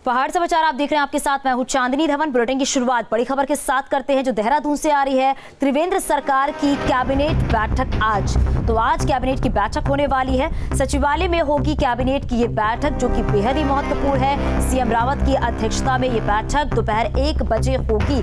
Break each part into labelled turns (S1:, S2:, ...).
S1: पहाड़ समाचार आप देख रहे हैं, आपके साथ मैं हूं चांदनी धवन। बुलेटिन की शुरुआत बड़ी खबर के साथ करते हैं जो देहरादून से आ रही है। त्रिवेंद्र सरकार की कैबिनेट बैठक आज। तो आज कैबिनेट की बैठक होने वाली है। सचिवालय में होगी कैबिनेट की ये बैठक जो कि बेहद ही महत्वपूर्ण है। सीएम रावत की अध्यक्षता में ये बैठक दोपहर 1 बजे होगी।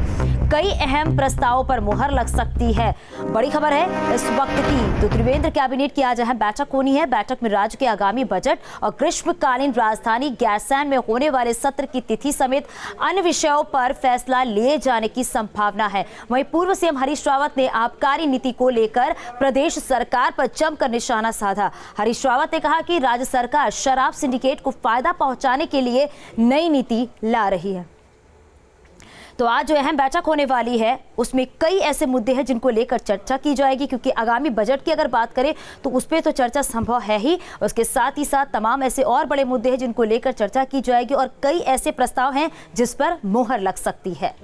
S1: कई अहम प्रस्तावों पर मुहर लग सकती है। बड़ी खबर है इस वक्त की। तो त्रिवेंद्र कैबिनेट की आज अहम बैठक होनी है। बैठक में राज्य के आगामी बजट और ग्रीष्मकालीन राजधानी गैरसैंण में होने वाले सत्र की तिथि समेत अन्य विषयों पर फैसला लिए जाने की संभावना है। वहीं पूर्व सीएम हरीश रावत ने आबकारी नीति को लेकर प्रदेश सरकार पर जमकर निशाना साधा। हरीश रावत ने कहा कि राज्य सरकार शराब सिंडिकेट को फायदा पहुंचाने के लिए नई नीति ला रही है। तो आज जो अहम बैठक होने वाली है उसमें कई ऐसे मुद्दे हैं जिनको लेकर चर्चा की जाएगी, क्योंकि आगामी बजट की अगर बात करें तो उस पर तो चर्चा संभव है ही। उसके साथ ही साथ तमाम ऐसे और बड़े मुद्दे हैं जिनको लेकर चर्चा की जाएगी और कई ऐसे प्रस्ताव हैं जिस पर मुहर लग सकती है।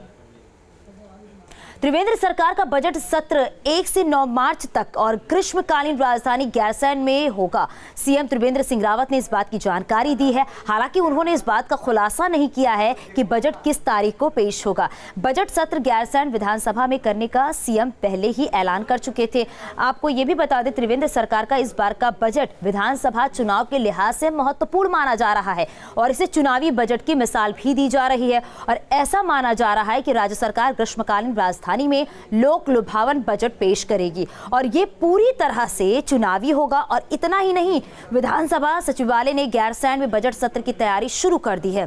S1: त्रिवेंद्र सरकार का बजट सत्र 1 से 9 मार्च तक और ग्रीष्मकालीन राजधानी गैरसैंण में होगा। सीएम त्रिवेंद्र सिंह रावत ने इस बात की जानकारी दी है। हालांकि उन्होंने इस बात का खुलासा नहीं किया है कि बजट किस तारीख को पेश होगा। बजट सत्र गैरसैंण विधानसभा में करने का सीएम पहले ही ऐलान कर चुके थे। आपको ये भी बता दें, त्रिवेंद्र सरकार का इस बार का बजट विधानसभा चुनाव के लिहाज से महत्वपूर्ण माना जा रहा है और इसे चुनावी बजट की मिसाल भी दी जा रही है। और ऐसा माना जा रहा है कि राज्य सरकार ग्रीष्मकालीन राजधानी में लोक लुभावन बजट पेश करेगी और ये पूरी तरह से चुनावी होगा। और इतना ही नहीं, विधानसभा सचिवालय ने गैरसैंण में बजट सत्र की तैयारी शुरू कर दी है।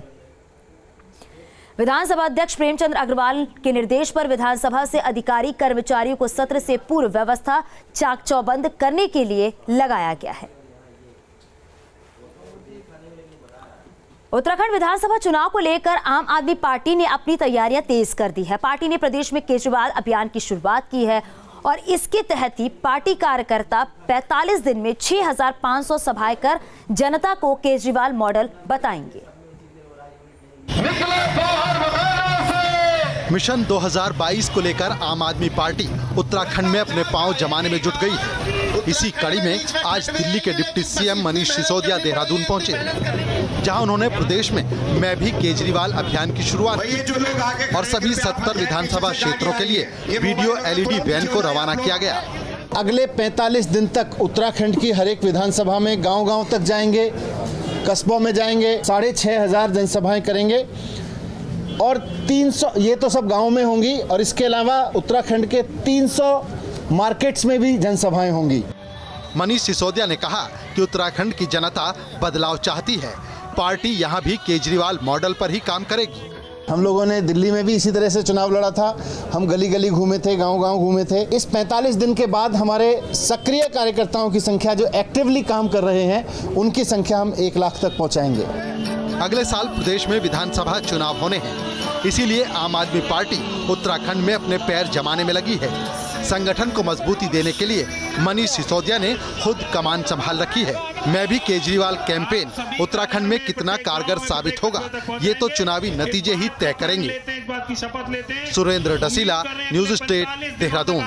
S1: विधानसभा अध्यक्ष प्रेमचंद अग्रवाल के निर्देश पर विधानसभा से अधिकारी कर्मचारियों को सत्र से पूर्व व्यवस्था चाक चौबंद करने के लिए लगाया गया है। उत्तराखंड विधानसभा चुनाव को लेकर आम आदमी पार्टी ने अपनी तैयारियां तेज कर दी है। पार्टी ने प्रदेश में केजरीवाल अभियान की शुरुआत की है और इसके तहत ही पार्टी कार्यकर्ता 45 दिन में 6500 सभाएं कर जनता को केजरीवाल मॉडल बताएंगे।
S2: मिशन 2022 को लेकर आम आदमी पार्टी उत्तराखंड में अपने पांव जमाने में जुट गई है। इसी कड़ी में आज दिल्ली के डिप्टी सीएम मनीष सिसोदिया देहरादून पहुंचे, जहां उन्होंने प्रदेश में मैं भी केजरीवाल अभियान की शुरुआत की और सभी 70 विधानसभा क्षेत्रों के लिए वीडियो LED वैन को रवाना किया गया।
S3: अगले 45 दिन तक उत्तराखंड की हर एक विधानसभा में गाँव-गाँव तक जाएंगे, कस्बों में जाएंगे, 6500 जनसभाएं करेंगे और 300 ये तो सब गाँव में होंगी और इसके अलावा उत्तराखंड के 300 मार्केट्स में भी जनसभाएं होंगी।
S2: मनीष सिसोदिया ने कहा कि उत्तराखंड की जनता बदलाव चाहती है। पार्टी यहां भी केजरीवाल मॉडल पर ही काम करेगी।
S3: हम लोगों ने दिल्ली में भी इसी तरह से चुनाव लड़ा था। हम गली गली घूमे थे, गांव-गांव घूमे थे। इस 45 दिन के बाद हमारे सक्रिय कार्यकर्ताओं की संख्या जो एक्टिवली काम कर रहे हैं उनकी संख्या हम 1 लाख तक पहुंचाएंगे।
S2: अगले साल प्रदेश में विधानसभा चुनाव होने हैं, इसीलिए आम आदमी पार्टी उत्तराखंड में अपने पैर जमाने में लगी है। संगठन को मजबूती देने के लिए मनीष सिसोदिया ने खुद कमान संभाल रखी है। मैं भी केजरीवाल कैंपेन उत्तराखंड में कितना कारगर साबित होगा, ये तो चुनावी नतीजे ही तय करेंगे। Surendra Dasila, news state, Dehradun.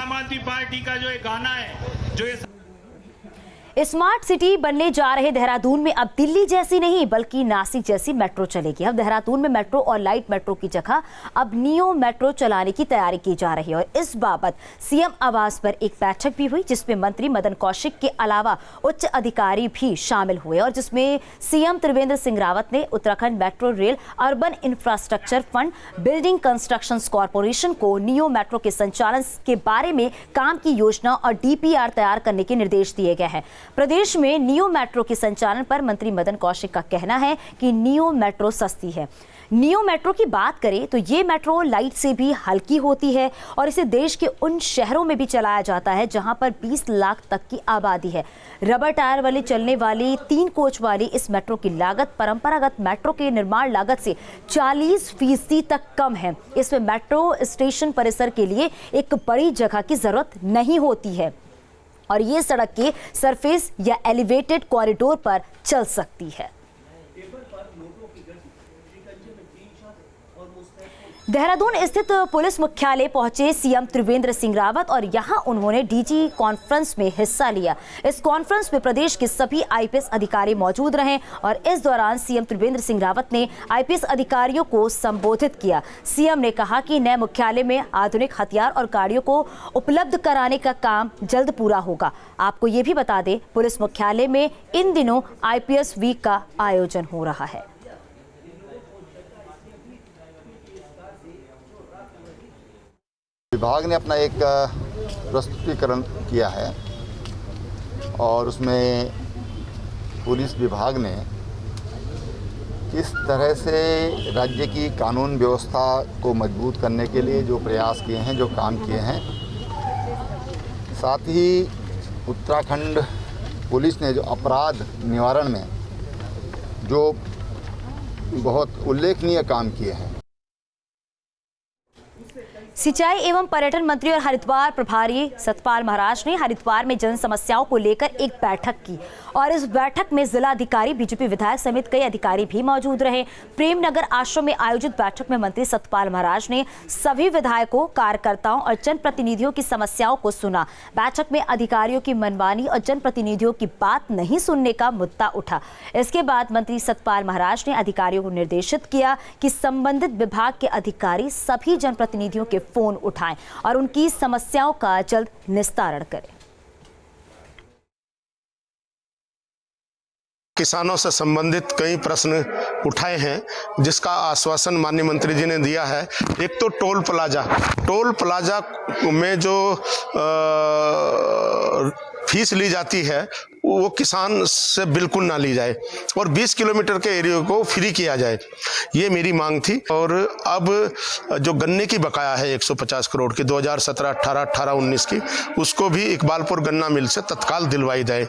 S1: Smart city बनने जा रहे देहरादून में अब दिल्ली जैसी नहीं बल्कि नासिक जैसी मेट्रो चलेगी। अब देहरादून में मेट्रो और लाइट मेट्रो की जगह अब नियो मेट्रो चलाने की तैयारी की जा रही है और इस बाबत सीएम आवास पर एक बैठक भी हुई जिसमें मंत्री मदन कौशिक के अलावा उच्च अधिकारी भी शामिल हुए और जिसमें सीएम त्रिवेंद्र सिंह रावत ने Uttarakhand metro rail urban infrastructure fund building construction corporation को नियो मेट्रो के संचालन के बारे में काम की योजना और DPR तैयार करने के निर्देश दिए गए हैं। प्रदेश में नियो मेट्रो के संचालन पर मंत्री मदन कौशिक का कहना है कि नियो मेट्रो सस्ती है। नियो मेट्रो की बात करें तो ये मेट्रो लाइट से भी हल्की होती है और इसे देश के उन शहरों में भी चलाया जाता है जहां पर 20 लाख तक की आबादी है। रबर टायर वाले चलने वाली 3 कोच वाली इस मेट्रो की लागत परंपरागत मेट्रो के निर्माण लागत से 40% तक कम है। इसमें मेट्रो स्टेशन परिसर के लिए एक बड़ी जगह की जरूरत नहीं होती है और ये सड़क के सरफेस या एलिवेटेड कॉरिडोर पर चल सकती है। देहरादून स्थित पुलिस मुख्यालय पहुंचे सीएम त्रिवेंद्र सिंह रावत और यहां उन्होंने डीजी कॉन्फ्रेंस में हिस्सा लिया। इस कॉन्फ्रेंस में प्रदेश के सभी आईपीएस अधिकारी मौजूद रहे और इस दौरान सीएम त्रिवेंद्र सिंह रावत ने आईपीएस अधिकारियों को संबोधित किया। सीएम ने कहा कि नए मुख्यालय में आधुनिक हथियार और गाड़ियों को उपलब्ध कराने का काम जल्द पूरा होगा। आपको ये भी बता दें, पुलिस मुख्यालय में इन दिनों आईपीएस वीक का आयोजन हो रहा है।
S4: विभाग ने अपना एक प्रस्तुतिकरण किया है और उसमें पुलिस विभाग ने किस तरह से राज्य की कानून व्यवस्था को मजबूत करने के लिए जो प्रयास किए हैं, जो काम किए हैं, साथ ही उत्तराखंड पुलिस ने जो अपराध निवारण में जो बहुत उल्लेखनीय काम किए हैं।
S1: सिंचाई एवं पर्यटन मंत्री और हरिद्वार प्रभारी सतपाल महाराज ने हरिद्वार में जन समस्याओं को लेकर एक बैठक की और इस बैठक में जिलाधिकारी, बीजेपी विधायक समेत कई अधिकारी भी मौजूद रहे। प्रेमनगर आश्रम में आयोजित बैठक में मंत्री सतपाल महाराज ने सभी विधायकों, कार्यकर्ताओं और जनप्रतिनिधियों की समस्याओं को सुना। बैठक में अधिकारियों की मनमानी और जनप्रतिनिधियों की बात नहीं सुनने का मुद्दा उठा। इसके बाद मंत्री सतपाल महाराज ने अधिकारियों को निर्देशित किया कि संबंधित विभाग के अधिकारी सभी जनप्रतिनिधियों के फोन उठाएं और उनकी समस्याओं का जल्द निस्तारण करें।
S5: किसानों से संबंधित कई प्रश्न उठाए हैं, जिसका आश्वासन माननीय मंत्री जी ने दिया है। एक तो टोल प्लाजा में जो फीस ली जाती है वो किसान से बिल्कुल ना ली जाए और 20 किलोमीटर के एरिया को फ्री किया जाए, ये मेरी मांग थी। और अब जो गन्ने की बकाया है 150 करोड़ की 2017, 18, 19 की, उसको भी इकबालपुर गन्ना मिल से तत्काल दिलवाई जाए।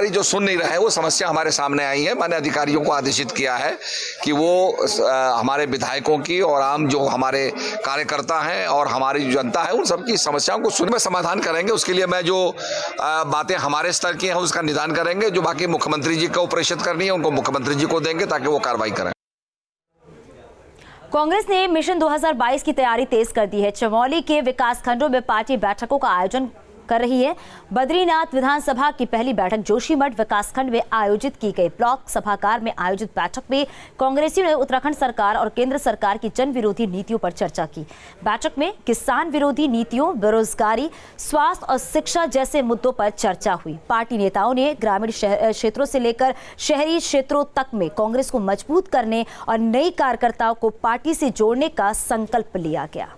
S6: जो सुन नहीं रहा है वो समस्या हमारे सामने आई है। मैंने अधिकारियों को आदेशित किया है कि वो हमारे विधायकों की और आम जो हमारे कार्यकर्ता हैं और हमारी जो जनता है उन सबकी समस्याओं को सुन में समाधान करेंगे। उसके लिए मैं जो बातें हमारे स्तर की हैं उसका निदान करेंगे। जो बाकी मुख्यमंत्री जी को प्रेषित करनी है उनको मुख्यमंत्री जी को देंगे ताकि वो कार्रवाई करें।
S1: कांग्रेस ने मिशन 2022 की तैयारी तेज कर दी है। चमोली के विकास खंडों में पार्टी बैठकों का आयोजन कर रही है। बद्रीनाथ विधानसभा की पहली बैठक जोशीमठ विकासखंड में आयोजित की गई। ब्लॉक सभागार में आयोजित बैठक में कांग्रेसियों ने उत्तराखंड सरकार और केंद्र सरकार की जन विरोधी नीतियों पर चर्चा की। बैठक में किसान विरोधी नीतियों, बेरोजगारी, स्वास्थ्य और शिक्षा जैसे मुद्दों पर चर्चा हुई। पार्टी नेताओं ने ग्रामीण क्षेत्रों से लेकर शहरी क्षेत्रों तक में कांग्रेस को मजबूत करने और नई कार्यकर्ताओं को पार्टी से जोड़ने का संकल्प लिया गया।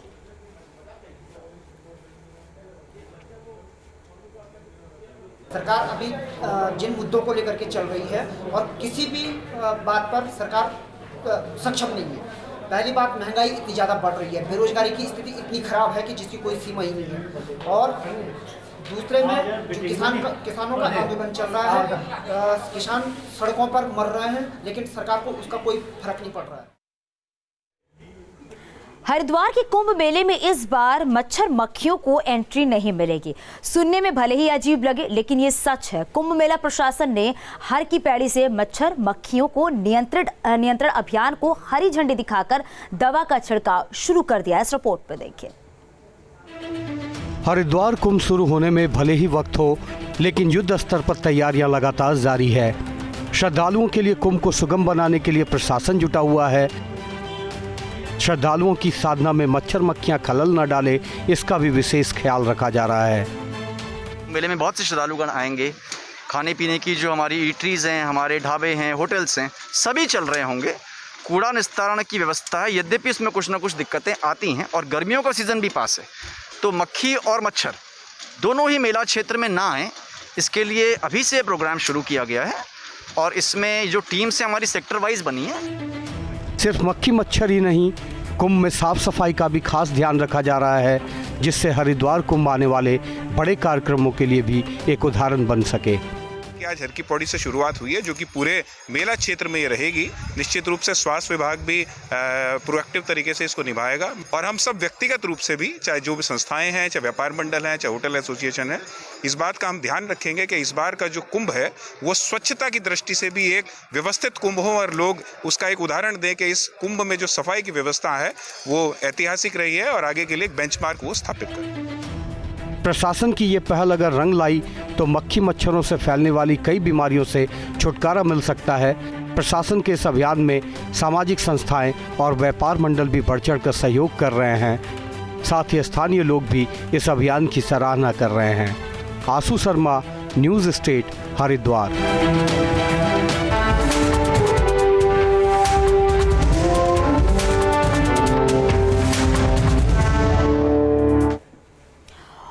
S7: सरकार अभी जिन मुद्दों को लेकर के चल रही है और किसी भी बात पर सरकार सक्षम नहीं है। पहली बात, महंगाई इतनी ज़्यादा बढ़ रही है, बेरोजगारी की स्थिति इतनी खराब है कि जिसकी कोई सीमा ही नहीं है। और दूसरे में किसानों का आंदोलन चल रहा है। किसान सड़कों पर मर रहे हैं लेकिन सरकार को उसका कोई फर्क नहीं पड़ रहा है।
S1: हरिद्वार के कुंभ मेले में इस बार मच्छर मक्खियों को एंट्री नहीं मिलेगी। सुनने में भले ही अजीब लगे लेकिन ये सच है। कुंभ मेला प्रशासन ने हर की पैड़ी से मच्छर मक्खियों को नियंत्रण अभियान को हरी झंडी दिखाकर दवा का छिड़काव शुरू कर दिया है। इस रिपोर्ट पर देखिए।
S8: हरिद्वार कुंभ शुरू होने में भले ही वक्त हो, लेकिन युद्ध स्तर पर तैयारियां लगातार जारी है। श्रद्धालुओं के लिए कुंभ को सुगम बनाने के लिए प्रशासन जुटा हुआ है। श्रद्धालुओं की साधना में मच्छर मक्खियां खलल न डाले, इसका भी विशेष ख्याल रखा जा रहा है।
S9: मेले में बहुत से श्रद्धालुगण आएंगे। खाने पीने की जो हमारी ईटरीज़ हैं, हमारे ढाबे हैं, होटल्स हैं, सभी चल रहे होंगे। कूड़ा निस्तारण की व्यवस्था है, यद्यपि इसमें कुछ ना कुछ दिक्कतें आती हैं और गर्मियों का सीज़न भी पास है, तो मक्खी और मच्छर दोनों ही मेला क्षेत्र में ना आए, इसके लिए अभी से प्रोग्राम शुरू किया गया है। और इसमें जो टीम्स हमारी सेक्टर वाइज बनी है।
S8: सिर्फ मक्खी मच्छर ही नहीं, कुंभ में साफ सफाई का भी खास ध्यान रखा जा रहा है, जिससे हरिद्वार कुंभ आने वाले बड़े कार्यक्रमों के लिए भी एक उदाहरण बन सके।
S10: कि आज हर की पौड़ी से शुरुआत हुई है, जो कि पूरे मेला क्षेत्र में ये रहेगी। निश्चित रूप से स्वास्थ्य विभाग भी प्रोएक्टिव तरीके से इसको निभाएगा और हम सब व्यक्तिगत रूप से भी, चाहे जो भी संस्थाएं हैं, चाहे व्यापार मंडल हैं, चाहे होटल एसोसिएशन है, इस बात का हम ध्यान रखेंगे कि इस बार का जो कुंभ है वो स्वच्छता की दृष्टि से भी एक व्यवस्थित कुंभ हो और लोग उसका एक उदाहरण दें कि इस कुंभ में जो सफाई की व्यवस्था है वो ऐतिहासिक रही है और आगे के लिए एक बेंचमार्क वो स्थापित करें।
S8: प्रशासन की ये पहल अगर रंग लाई तो मक्खी मच्छरों से फैलने वाली कई बीमारियों से छुटकारा मिल सकता है। प्रशासन के इस अभियान में सामाजिक संस्थाएं और व्यापार मंडल भी बढ़ चढ़ कर सहयोग कर रहे हैं। साथ ही स्थानीय लोग भी इस अभियान की सराहना कर रहे हैं। आशु शर्मा, न्यूज़ स्टेट, हरिद्वार।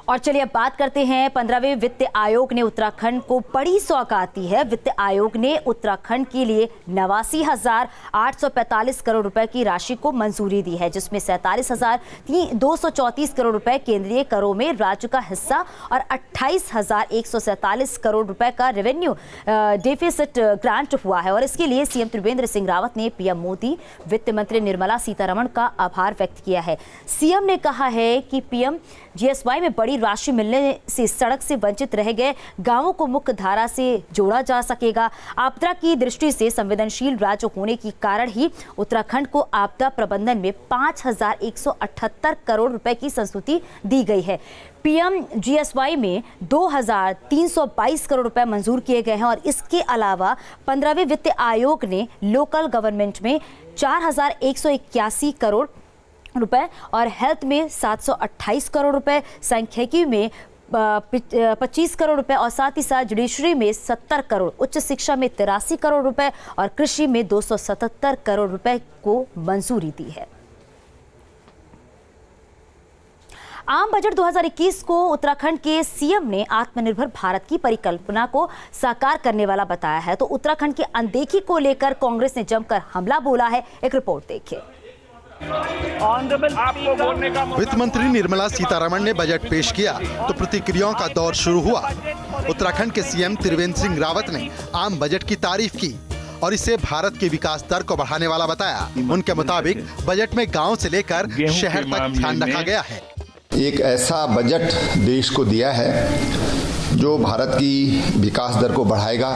S1: और चलिए अब बात करते हैं 15वें वित्त आयोग ने उत्तराखंड को बड़ी सौगात दी है। वित्त आयोग ने उत्तराखंड के लिए 89,845 करोड़ रुपए की राशि को मंजूरी दी है, जिसमें 47,234 करोड़ रुपए केंद्रीय करों में राज्य का हिस्सा और 28,147 करोड़ रुपए का रेवेन्यू डेफिसिट ग्रांट हुआ है। और इसके लिए सीएम त्रिवेंद्र सिंह रावत ने पीएम मोदी, वित्त मंत्री निर्मला सीतारमण का आभार व्यक्त किया है। सीएम ने कहा है कि पीएम जीएसवाई में बड़ी राशि मिलने से सड़क से वंचित रह गए गांवों को मुख्य धारा से जोड़ा जा सकेगा। आपदा की दृष्टि से संवेदनशील राज्य होने के कारण ही उत्तराखंड को आपदा प्रबंधन में 5,178 करोड़ रुपए की संस्तुति दी गई है। पीएम जीएसवाई में 2,322 करोड़ रुपए मंजूर किए गए हैं और इसके अलावा 15वें वित्त आयोग ने लोकल गवर्नमेंट में 4,181 करोड़ रुपए और हेल्थ में 728 करोड़ रुपए, सांख्यिकी में 25 करोड़ रुपए और साथ ही साथ जुडिशरी में 70 करोड़, उच्च शिक्षा में 83 करोड़ रुपए और कृषि में 277 करोड़ रुपए को मंजूरी दी है। आम बजट 2021 को उत्तराखंड के सीएम ने आत्मनिर्भर भारत की परिकल्पना को साकार करने वाला बताया है। तो उत्तराखंड की अनदेखी को लेकर कांग्रेस ने जमकर हमला बोला है। एक रिपोर्ट देखिए।
S2: वित्त मंत्री निर्मला सीतारमण ने बजट पेश किया तो प्रतिक्रियाओं का दौर शुरू हुआ। उत्तराखंड के सीएम त्रिवेंद्र सिंह रावत ने आम बजट की तारीफ की और इसे भारत के विकास दर को बढ़ाने वाला बताया। उनके मुताबिक बजट में गांव से लेकर शहर तक ध्यान रखा गया है।
S4: एक ऐसा बजट देश को दिया है जो भारत की विकास दर को बढ़ाएगा,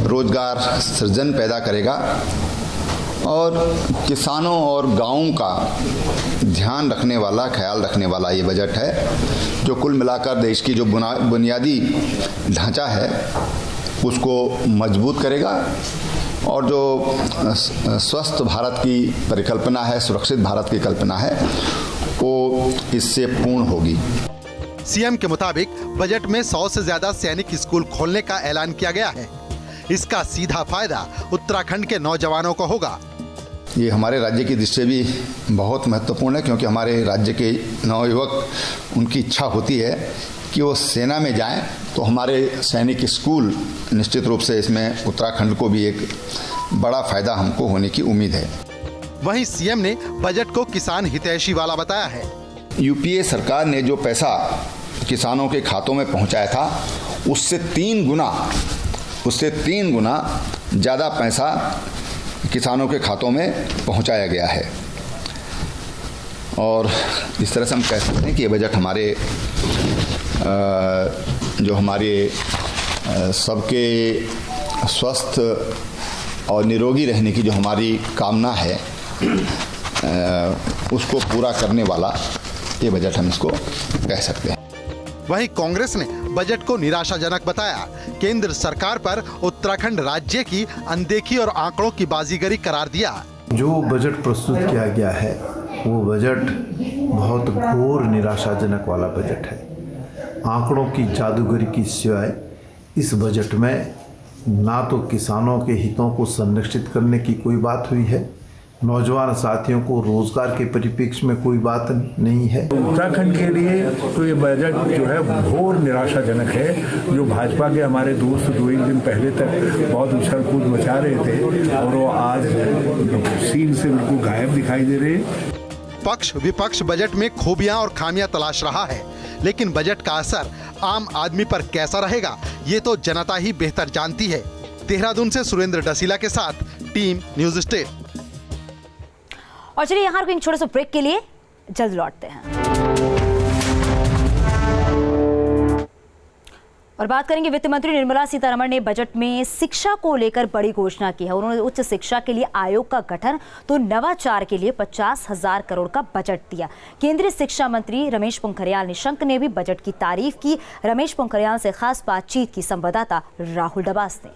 S4: रोजगार सृजन पैदा करेगा और किसानों और गांवों का ध्यान रखने वाला, ख्याल रखने वाला ये बजट है, जो कुल मिलाकर देश की जो बुनियादी ढांचा है उसको मजबूत करेगा और जो स्वस्थ भारत की परिकल्पना है, सुरक्षित भारत की कल्पना है, वो इससे पूर्ण होगी।
S2: सीएम के मुताबिक बजट में 100 से ज्यादा सैनिक स्कूल खोलने का ऐलान किया गया है। इसका सीधा फायदा उत्तराखंड के नौजवानों को होगा।
S4: ये हमारे राज्य की दृष्टि से भी बहुत महत्वपूर्ण है, क्योंकि हमारे राज्य के नवयुवक, उनकी इच्छा होती है कि वो सेना में जाएं, तो हमारे सैनिक स्कूल निश्चित रूप से इसमें उत्तराखंड को भी एक बड़ा फायदा हमको होने की उम्मीद है।
S2: वहीं सीएम ने बजट को किसान हितैषी वाला बताया है।
S4: यूपीए सरकार ने जो पैसा किसानों के खातों में पहुंचाया था उससे 3 गुना ज़्यादा पैसा किसानों के खातों में पहुंचाया गया है। और इस तरह से हम कह सकते हैं कि ये बजट हमारे सबके स्वस्थ और निरोगी रहने की जो हमारी कामना है उसको पूरा करने वाला ये बजट हम इसको कह सकते हैं।
S2: वहीं कांग्रेस ने बजट को निराशाजनक बताया। केंद्र सरकार पर उत्तराखंड राज्य की अनदेखी और आंकड़ों की बाजीगरी करार दिया।
S11: जो बजट प्रस्तुत किया गया है वो बजट बहुत घोर निराशाजनक वाला बजट है। आंकड़ों की जादूगरी की सिवाय इस बजट में ना तो किसानों के हितों को संरक्षित करने की कोई बात हुई है, नौजवान साथियों को रोजगार के परिप्रेक्ष्य में कोई बात नहीं है।
S12: उत्तराखंड के लिए तो ये बजट जो है घोर निराशाजनक है। जो भाजपा के हमारे दोस्त 2-1 दिन पहले तक बहुत उछल कूद मचा रहे थे और वो आज सीन से बिल्कुल गायब दिखाई दे रहे।
S2: पक्ष विपक्ष बजट में खूबियां और खामियां तलाश रहा है, लेकिन बजट का असर आम आदमी पर कैसा रहेगा ये तो जनता ही बेहतर जानती है। देहरादून से सुरेंद्र डसीला के साथ टीम न्यूज स्टेट।
S1: और चलिए यहाँ रुकेंगे छोटे से ब्रेक के लिए, जल्द लौटते हैं और बात करेंगे। वित्त मंत्री निर्मला सीतारमण ने बजट में शिक्षा को लेकर बड़ी घोषणा की है। उन्होंने उच्च शिक्षा के लिए आयोग का गठन तो नवाचार के लिए 50,000 करोड़ का बजट दिया। केंद्रीय शिक्षा मंत्री रमेश पोखरियाल निशंक ने भी बजट की तारीफ की। रमेश पोखरियाल से खास बातचीत की संवाददाता राहुल डबास ने।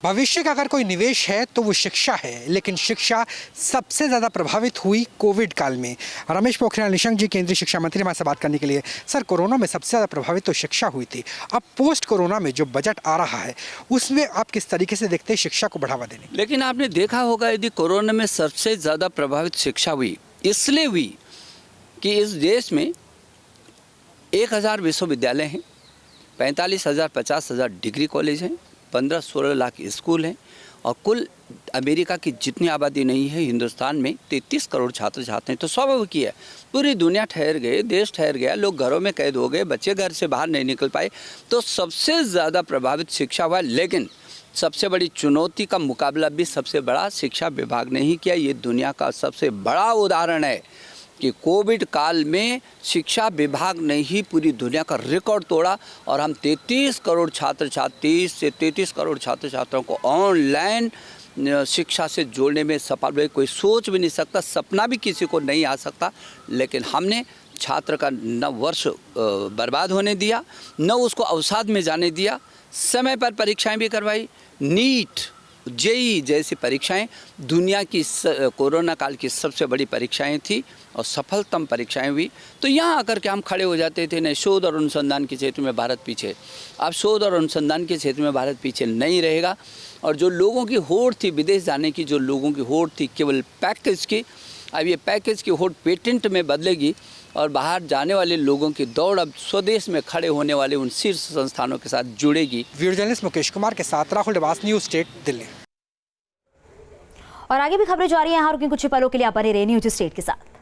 S13: भविष्य का अगर कोई निवेश है तो वो शिक्षा है, लेकिन शिक्षा सबसे ज्यादा प्रभावित हुई कोविड काल में। रमेश पोखरियाल निशंक जी केंद्रीय शिक्षा मंत्री हमारे से बात करने के लिए। सर, कोरोना में सबसे ज्यादा प्रभावित तो शिक्षा हुई थी। अब पोस्ट कोरोना में जो बजट आ रहा है उसमें आप किस तरीके से देखते हैं शिक्षा को बढ़ावा देने?
S14: लेकिन आपने देखा होगा, यदि कोरोना में सबसे ज्यादा प्रभावित शिक्षा हुई, इसलिए हुई कि इस देश में 1000 विश्वविद्यालय हैं, 45,000 50,000 डिग्री कॉलेज हैं, 15-16 लाख स्कूल हैं और कुल अमेरिका की जितनी आबादी नहीं है हिंदुस्तान में 33 करोड़ छात्र छात्र हैं। तो स्वाभाविक ही है, पूरी दुनिया ठहर गए, देश ठहर गया, लोग घरों में कैद हो गए, बच्चे घर से बाहर नहीं निकल पाए, तो सबसे ज़्यादा प्रभावित शिक्षा हुआ। लेकिन सबसे बड़ी चुनौती का मुकाबला भी सबसे बड़ा शिक्षा विभाग ने ही किया। ये दुनिया का सबसे बड़ा उदाहरण है कि कोविड काल में शिक्षा विभाग ने ही पूरी दुनिया का रिकॉर्ड तोड़ा और हम 33 करोड़ छात्र छात्र 30 से 33 करोड़ छात्र छात्राओं को ऑनलाइन शिक्षा से जोड़ने में सफल हुए। कोई सोच भी नहीं सकता, सपना भी किसी को नहीं आ सकता, लेकिन हमने छात्र का न वर्ष बर्बाद होने दिया, न उसको अवसाद में जाने दिया। समय पर परीक्षाएं भी करवाई। नीट, जेई जैसी परीक्षाएं दुनिया की कोरोना काल की सबसे बड़ी परीक्षाएं थी और सफलतम परीक्षाएं हुई। तो यहाँ आकर के हम खड़े हो जाते थे, नहीं शोध और अनुसंधान के क्षेत्र में भारत पीछे। अब शोध और अनुसंधान के क्षेत्र में भारत पीछे नहीं रहेगा। और जो लोगों की होड़ थी विदेश जाने की, जो लोगों की होड़ थी केवल पैकेज की, अब ये पैकेज की होड़ पेटेंट में बदलेगी और बाहर जाने वाले लोगों की दौड़ अब स्वदेश में खड़े होने वाले उन शीर्ष संस्थानों के साथ जुड़ेगी।
S13: वीडियो जर्नलिस्ट मुकेश कुमार के साथ राहुल डबास, न्यूज स्टेट, दिल्ली।
S1: और आगे भी खबरें जारी हैं, यहाँ रुकें कुछ पलों के लिए। आप बने रहिए न्यूज स्टेट के साथ।